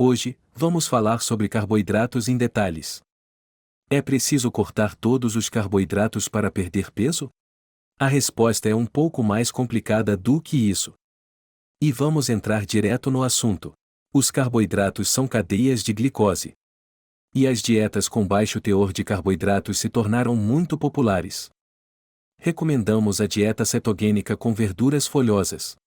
Hoje, vamos falar sobre carboidratos em detalhes. É preciso cortar todos os carboidratos para perder peso? A resposta é um pouco mais complicada do que isso. E vamos entrar direto no assunto. Os carboidratos são cadeias de glicose. E as dietas com baixo teor de carboidratos se tornaram muito populares. Recomendamos a dieta cetogênica com verduras folhosas.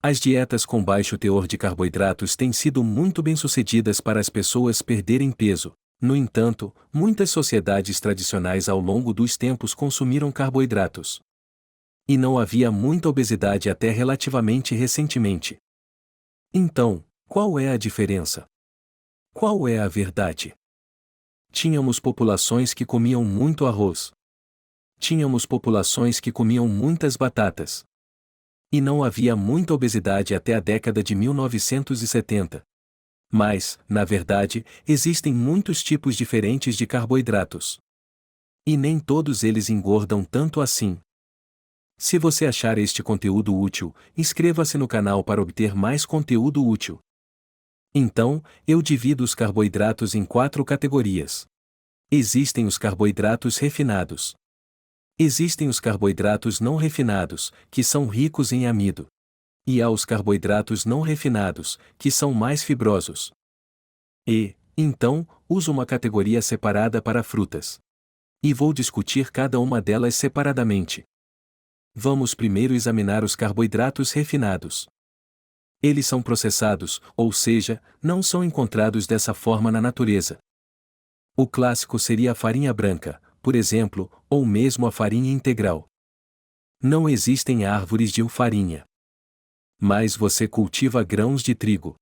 As dietas com baixo teor de carboidratos têm sido muito bem-sucedidas para as pessoas perderem peso. No entanto, muitas sociedades tradicionais ao longo dos tempos consumiram carboidratos. E não havia muita obesidade até relativamente recentemente. Então, qual é a diferença? Qual é a verdade? Tínhamos populações que comiam muito arroz. Tínhamos populações que comiam muitas batatas. E não havia muita obesidade até a década de 1970. Mas, na verdade, existem muitos tipos diferentes de carboidratos. E nem todos eles engordam tanto assim. Se você achar este conteúdo útil, inscreva-se no canal para obter mais conteúdo útil. Então, eu divido os carboidratos em 4 categorias. Existem os carboidratos refinados. Existem os carboidratos não refinados, que são ricos em amido. E há os carboidratos não refinados, que são mais fibrosos. E, então, uso uma categoria separada para frutas. E vou discutir cada uma delas separadamente. Vamos primeiro examinar os carboidratos refinados. Eles são processados, ou seja, não são encontrados dessa forma na natureza. O clássico seria a farinha branca, por exemplo, ou mesmo a farinha integral. Não existem árvores de farinha. Mas você cultiva grãos de trigo.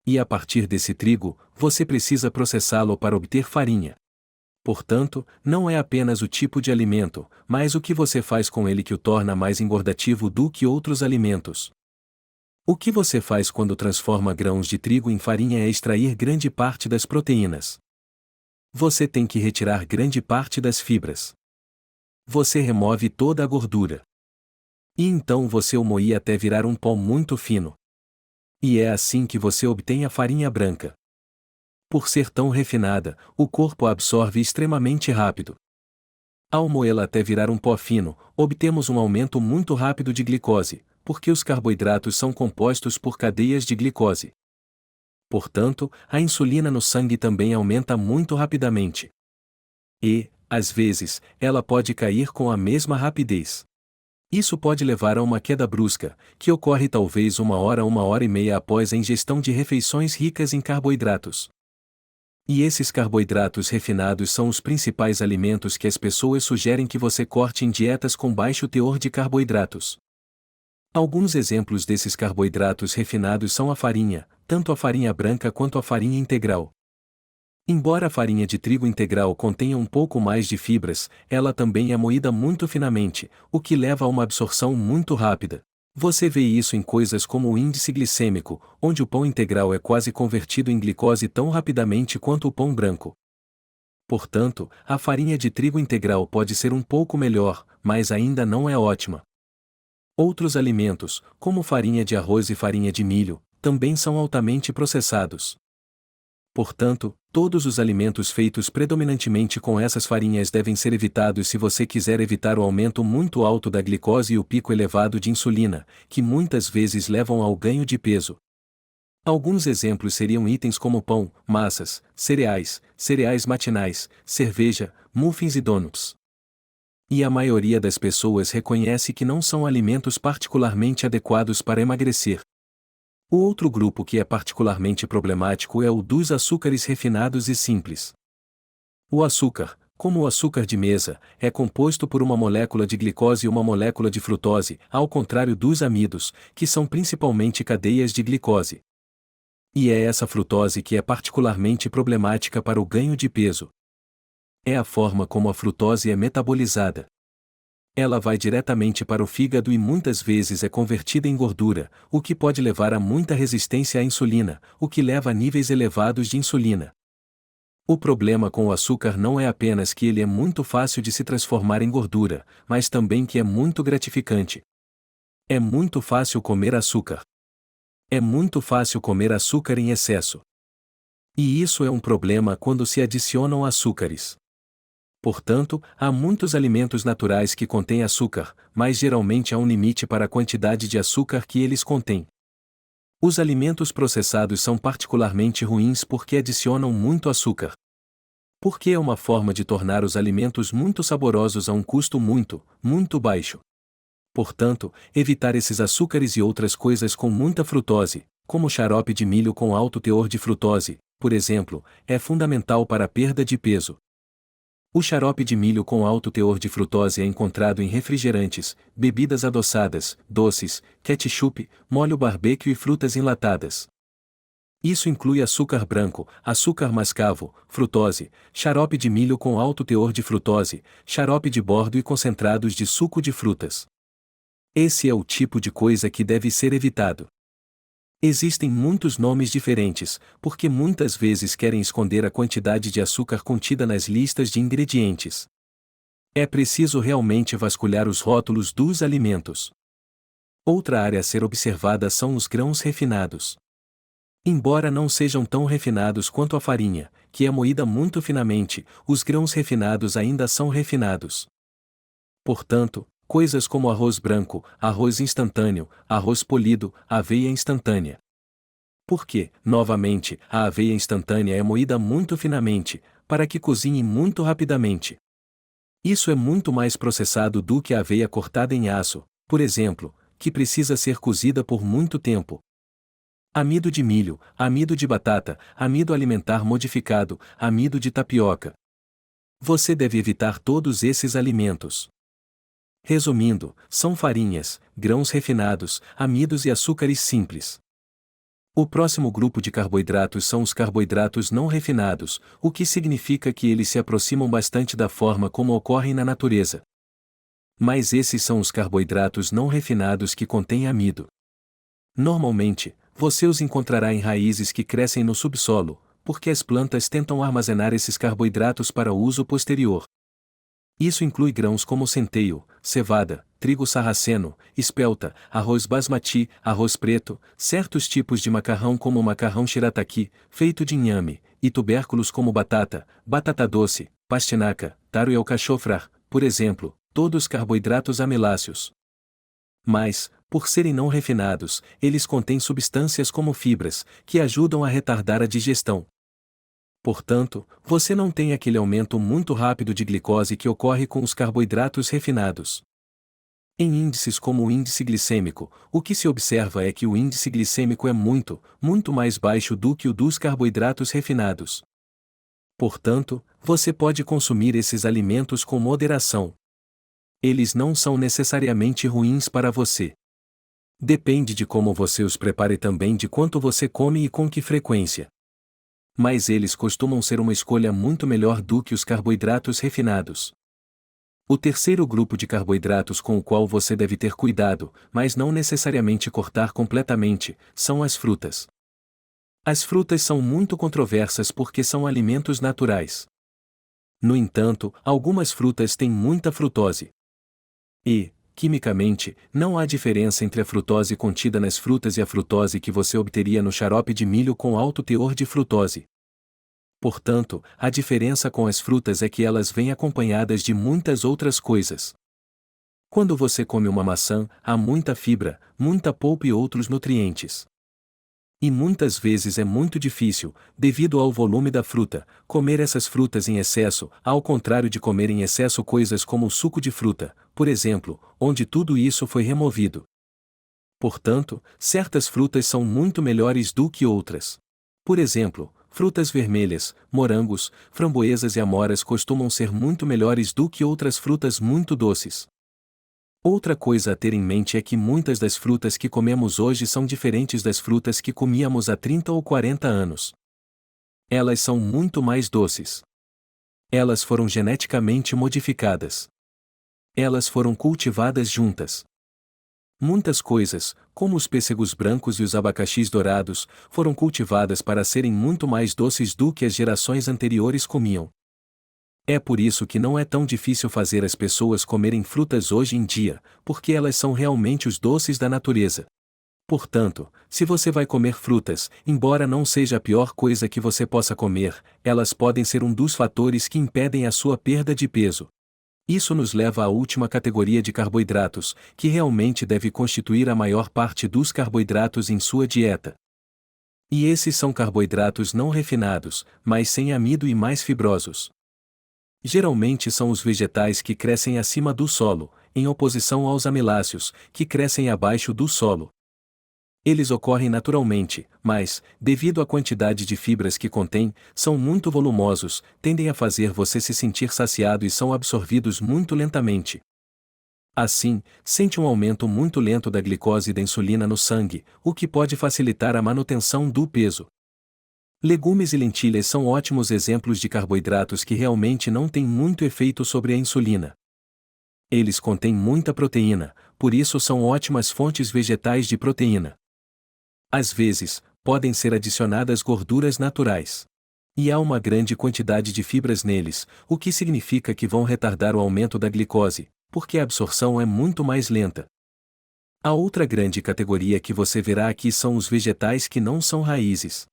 E a partir desse trigo, você precisa processá-lo para obter farinha. Portanto, não é apenas o tipo de alimento, mas o que você faz com ele que o torna mais engordativo do que outros alimentos. O que você faz quando transforma grãos de trigo em farinha é extrair grande parte das proteínas. Você tem que retirar grande parte das fibras. Você remove toda a gordura. E então você o moe até virar um pó muito fino. E é assim que você obtém a farinha branca. Por ser tão refinada, o corpo a absorve extremamente rápido. Ao moê-la até virar um pó fino, obtemos um aumento muito rápido de glicose, porque os carboidratos são compostos por cadeias de glicose. Portanto, a insulina no sangue também aumenta muito rapidamente. E, às vezes, ela pode cair com a mesma rapidez. Isso pode levar a uma queda brusca, que ocorre talvez 1 hora e meia após a ingestão de refeições ricas em carboidratos. E esses carboidratos refinados são os principais alimentos que as pessoas sugerem que você corte em dietas com baixo teor de carboidratos. Alguns exemplos desses carboidratos refinados são a farinha, tanto a farinha branca quanto a farinha integral. Embora a farinha de trigo integral contenha um pouco mais de fibras, ela também é moída muito finamente, o que leva a uma absorção muito rápida. Você vê isso em coisas como o índice glicêmico, onde o pão integral é quase convertido em glicose tão rapidamente quanto o pão branco. Portanto, a farinha de trigo integral pode ser um pouco melhor, mas ainda não é ótima. Outros alimentos, como farinha de arroz e farinha de milho, também são altamente processados. Portanto, todos os alimentos feitos predominantemente com essas farinhas devem ser evitados se você quiser evitar o aumento muito alto da glicose e o pico elevado de insulina, que muitas vezes levam ao ganho de peso. Alguns exemplos seriam itens como pão, massas, cereais matinais, cerveja, muffins e donuts. E a maioria das pessoas reconhece que não são alimentos particularmente adequados para emagrecer. O outro grupo que é particularmente problemático é o dos açúcares refinados e simples. O açúcar, como o açúcar de mesa, é composto por uma molécula de glicose e uma molécula de frutose, ao contrário dos amidos, que são principalmente cadeias de glicose. E é essa frutose que é particularmente problemática para o ganho de peso. É a forma como a frutose é metabolizada. Ela vai diretamente para o fígado e muitas vezes é convertida em gordura, o que pode levar a muita resistência à insulina, o que leva a níveis elevados de insulina. O problema com o açúcar não é apenas que ele é muito fácil de se transformar em gordura, mas também que é muito gratificante. É muito fácil comer açúcar. É muito fácil comer açúcar em excesso. E isso é um problema quando se adicionam açúcares. Portanto, há muitos alimentos naturais que contêm açúcar, mas geralmente há um limite para a quantidade de açúcar que eles contêm. Os alimentos processados são particularmente ruins porque adicionam muito açúcar. Porque é uma forma de tornar os alimentos muito saborosos a um custo muito baixo. Portanto, evitar esses açúcares e outras coisas com muita frutose, como xarope de milho com alto teor de frutose, por exemplo, é fundamental para a perda de peso. O xarope de milho com alto teor de frutose é encontrado em refrigerantes, bebidas adoçadas, doces, ketchup, molho barbecue e frutas enlatadas. Isso inclui açúcar branco, açúcar mascavo, frutose, xarope de milho com alto teor de frutose, xarope de bordo e concentrados de suco de frutas. Esse é o tipo de coisa que deve ser evitado. Existem muitos nomes diferentes, porque muitas vezes querem esconder a quantidade de açúcar contida nas listas de ingredientes. É preciso realmente vasculhar os rótulos dos alimentos. Outra área a ser observada são os grãos refinados. Embora não sejam tão refinados quanto a farinha, que é moída muito finamente, os grãos refinados ainda são refinados. Portanto, coisas como arroz branco, arroz instantâneo, arroz polido, aveia instantânea. Porque, novamente, a aveia instantânea é moída muito finamente, para que cozinhe muito rapidamente. Isso é muito mais processado do que a aveia cortada em aço, por exemplo, que precisa ser cozida por muito tempo. Amido de milho, amido de batata, amido alimentar modificado, amido de tapioca. Você deve evitar todos esses alimentos. Resumindo, são farinhas, grãos refinados, amidos e açúcares simples. O próximo grupo de carboidratos são os carboidratos não refinados, o que significa que eles se aproximam bastante da forma como ocorrem na natureza. Mas esses são os carboidratos não refinados que contêm amido. Normalmente, você os encontrará em raízes que crescem no subsolo, porque as plantas tentam armazenar esses carboidratos para uso posterior. Isso inclui grãos como centeio, cevada, trigo sarraceno, espelta, arroz basmati, arroz preto, certos tipos de macarrão como o macarrão shirataki, feito de inhame, e tubérculos como batata, batata doce, pastinaca, taro e alcachofrar, por exemplo, todos carboidratos amiláceos. Mas, por serem não refinados, eles contêm substâncias como fibras, que ajudam a retardar a digestão. Portanto, você não tem aquele aumento muito rápido de glicose que ocorre com os carboidratos refinados. Em índices como o índice glicêmico, o que se observa é que o índice glicêmico é muito mais baixo do que o dos carboidratos refinados. Portanto, você pode consumir esses alimentos com moderação. Eles não são necessariamente ruins para você. Depende de como você os prepara e também de quanto você come e com que frequência. Mas eles costumam ser uma escolha muito melhor do que os carboidratos refinados. O terceiro grupo de carboidratos com o qual você deve ter cuidado, mas não necessariamente cortar completamente, são as frutas. As frutas são muito controversas porque são alimentos naturais. No entanto, algumas frutas têm muita frutose. E, quimicamente, não há diferença entre a frutose contida nas frutas e a frutose que você obteria no xarope de milho com alto teor de frutose. Portanto, a diferença com as frutas é que elas vêm acompanhadas de muitas outras coisas. Quando você come uma maçã, há muita fibra, muita polpa e outros nutrientes. E muitas vezes é muito difícil, devido ao volume da fruta, comer essas frutas em excesso, ao contrário de comer em excesso coisas como o suco de fruta, por exemplo, onde tudo isso foi removido. Portanto, certas frutas são muito melhores do que outras. Por exemplo, frutas vermelhas, morangos, framboesas e amoras costumam ser muito melhores do que outras frutas muito doces. Outra coisa a ter em mente é que muitas das frutas que comemos hoje são diferentes das frutas que comíamos há 30 ou 40 anos. Elas são muito mais doces. Elas foram geneticamente modificadas. Elas foram cultivadas juntas. Muitas coisas, como os pêssegos brancos e os abacaxis dourados, foram cultivadas para serem muito mais doces do que as gerações anteriores comiam. É por isso que não é tão difícil fazer as pessoas comerem frutas hoje em dia, porque elas são realmente os doces da natureza. Portanto, se você vai comer frutas, embora não seja a pior coisa que você possa comer, elas podem ser um dos fatores que impedem a sua perda de peso. Isso nos leva à última categoria de carboidratos, que realmente deve constituir a maior parte dos carboidratos em sua dieta. E esses são carboidratos não refinados, mas sem amido e mais fibrosos. Geralmente são os vegetais que crescem acima do solo, em oposição aos amiláceos, que crescem abaixo do solo. Eles ocorrem naturalmente, mas, devido à quantidade de fibras que contêm, são muito volumosos, tendem a fazer você se sentir saciado e são absorvidos muito lentamente. Assim, sente um aumento muito lento da glicose e da insulina no sangue, o que pode facilitar a manutenção do peso. Legumes e lentilhas são ótimos exemplos de carboidratos que realmente não têm muito efeito sobre a insulina. Eles contêm muita proteína, por isso são ótimas fontes vegetais de proteína. Às vezes, podem ser adicionadas gorduras naturais. E há uma grande quantidade de fibras neles, o que significa que vão retardar o aumento da glicose, porque a absorção é muito mais lenta. A outra grande categoria que você verá aqui são os vegetais que não são raízes.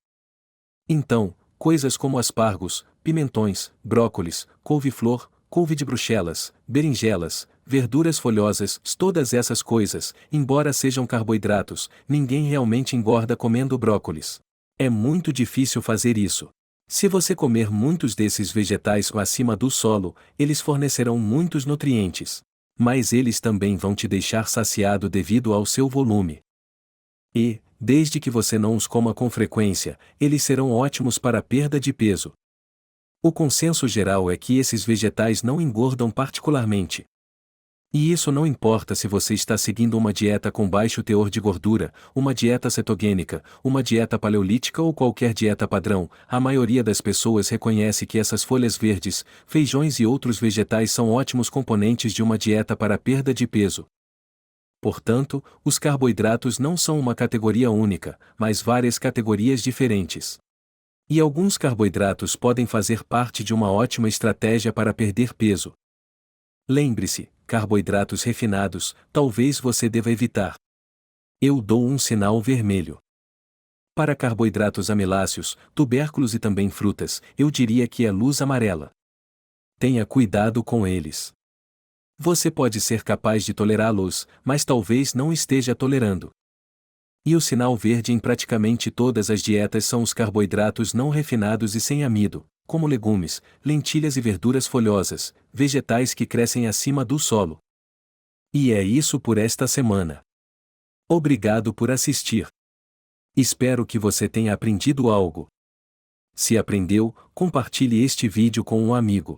Então, coisas como aspargos, pimentões, brócolis, couve-flor, couve de Bruxelas, berinjelas, verduras folhosas, todas essas coisas, embora sejam carboidratos, ninguém realmente engorda comendo brócolis. É muito difícil fazer isso. Se você comer muitos desses vegetais acima do solo, eles fornecerão muitos nutrientes. Mas eles também vão te deixar saciado devido ao seu volume. E, desde que você não os coma com frequência, eles serão ótimos para a perda de peso. O consenso geral é que esses vegetais não engordam particularmente. E isso não importa se você está seguindo uma dieta com baixo teor de gordura, uma dieta cetogênica, uma dieta paleolítica ou qualquer dieta padrão, a maioria das pessoas reconhece que essas folhas verdes, feijões e outros vegetais são ótimos componentes de uma dieta para a perda de peso. Portanto, os carboidratos não são uma categoria única, mas várias categorias diferentes. E alguns carboidratos podem fazer parte de uma ótima estratégia para perder peso. Lembre-se, carboidratos refinados, talvez você deva evitar. Eu dou um sinal vermelho. Para carboidratos amiláceos, tubérculos e também frutas, eu diria que é luz amarela. Tenha cuidado com eles. Você pode ser capaz de tolerá-los, mas talvez não esteja tolerando. E o sinal verde em praticamente todas as dietas são os carboidratos não refinados e sem amido, como legumes, lentilhas e verduras folhosas, vegetais que crescem acima do solo. E é isso por esta semana. Obrigado por assistir. Espero que você tenha aprendido algo. Se aprendeu, compartilhe este vídeo com um amigo.